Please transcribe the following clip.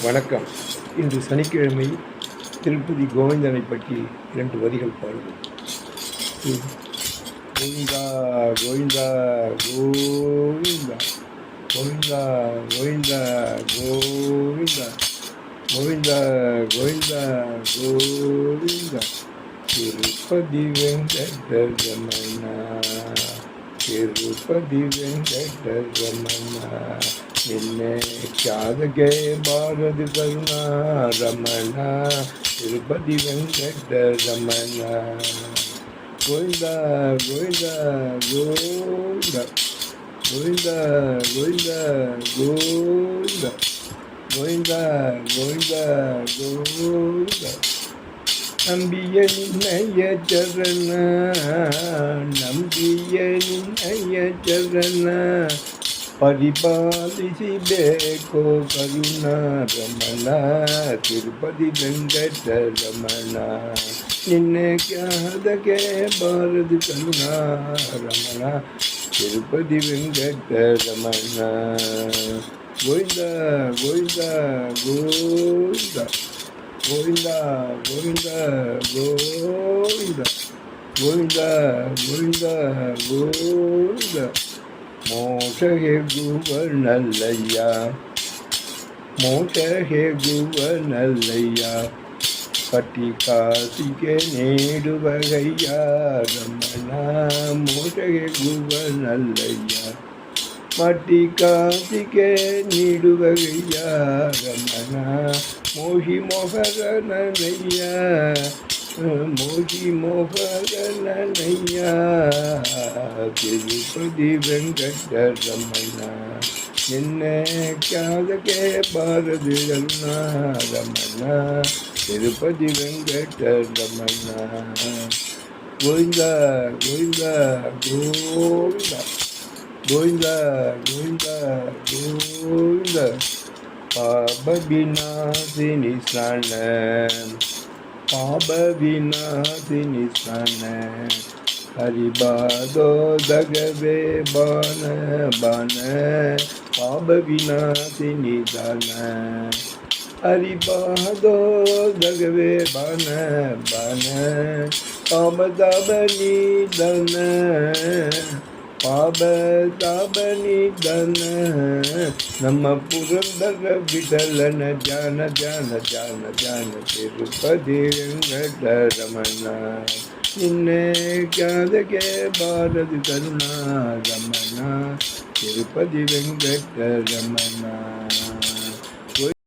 வணக்கம். இன்று சனிக்கிழமை. திருப்பதி கோவிந்தனை பற்றி 2 வரிகள் பாடுவோம். கோவிந்தா கோவிந்தா கோவிந்தா கோவிந்தா கோவிந்தா கோவிந்தா கோவிந்தா கோவிந்தா கோவிந்தா திருப்பதி வெங்கடரமணா திருப்பதி வெங்கடரமணா ನಿನ್ನೆ ಚಾದಗೆ ಬಾರದು ಕರುಣಾ ರಮಣ ತಿರುಪತಿ ವೆಂಕಟ ರಮಣ ಗೋವಿಂದ ಗೋವಿಂದ ಗೋವಿಂದ ಗೋವಿಂದ ಗೋವಿಂದ ಗೋವಿಂದ ಗೋವಿಂದ ಗೋವಿಂದ ಗೋವಿಂದ ನಂಬಿಯ ನಿನ್ನಯ ಚರಣ ನಂಬಿಯ ನಿನ್ನಯ ಚರಣ ಪರಿಪಾಲಿಸಿ ಬೇಕೋ ಕರುಣಾ ರಮಣ ತಿರುಪತಿ ವೆಂಕಟ ರಮಣ ನಿನ್ನೆ ಕ್ಯಾದಕ್ಕೆ ಬಾರದು ಕರುಣಾ ರಮಣ ತಿರುಪತಿ ವೆಂಕಟ ರಮಣ ಗೋವಿಂದ ಗೋವಿಂದ ಗೋವಿಂದ ಗೋವಿಂದ ಗೋವಿಂದ ಗೋವಿಂದ ಗೋವಿಂದ ಗೋವಿಂದ ಗೋವಿಂದ ಮೋಕ್ಷ ಹೇಗುವನಲ್ಲಯ್ಯ ಮೋಕ್ಷ ಹೇಗುವನಲ್ಲಯ್ಯ ಪಟ್ಟಿ ಕಾಸಿಗೆ ನೀಡುವಗಯ್ಯ ರಮಣ ಮೋಕ್ಷ ಹೇಗುವನಲ್ಲಯ್ಯ ಮಟ್ಟಿ ಕಾಸಿಗೆ ನೀಡುವಗಯ್ಯ ರಮಣ ಮೋಹಿ ಮೋಹರನಯ್ಯ ಮೋಹಿ ಮೋಹರನಯ್ಯ ತಿರುಪತಿ ವೆಂಕಟ ರಮಣ ನಿನ್ನೆ ಕ್ಯಾದಕ್ಕೆ ಬಾರದು ಕರುಣಾ ರಮಣ ತಿರುಪತಿ ವೆಂಕಟ ರಮಣ ಗೋವಿಂದ ಗೋವಿಂದ ಗೋವಿಂದ ಗೋವಿಂದ ಗೋವಿಂದ ಗೋವಿಂದ ಪಾಪ ವಿನಾಶಿನಿ ಸ್ನಾನ ಪಾಪ ವಿನಾಶಿನಿ ಸ್ನಾನ ಹರಿಬಾದೋ ದಗವೇ ಬಾನ ಬಾನ ಪಾಪ ವಿನಾಶಿನಿ ದಾನ ಹರಿಬಾದೋ ದಗವೇ ಬಾನ ಬಾನ ಪಾಪ ದಾಬನಿ ದನ ಪಾಪ ದಾಬನಿ ದನ ನಮ್ಮ ಪುರಂದರ ವಿಠಲನ ಜಾನ ಜಾನ ಜಾನ ಜಾನ ತಿರುಪತಿ ವೆಂಕಟ ರಮಣ ನಿನ್ನೆ ಕ್ಯಾದಕ್ಕೆ ಬಾರದು ಕರುಣಾ ರಮಣ ತಿರುಪತಿ ವೆಂಕಟ ರಮಣ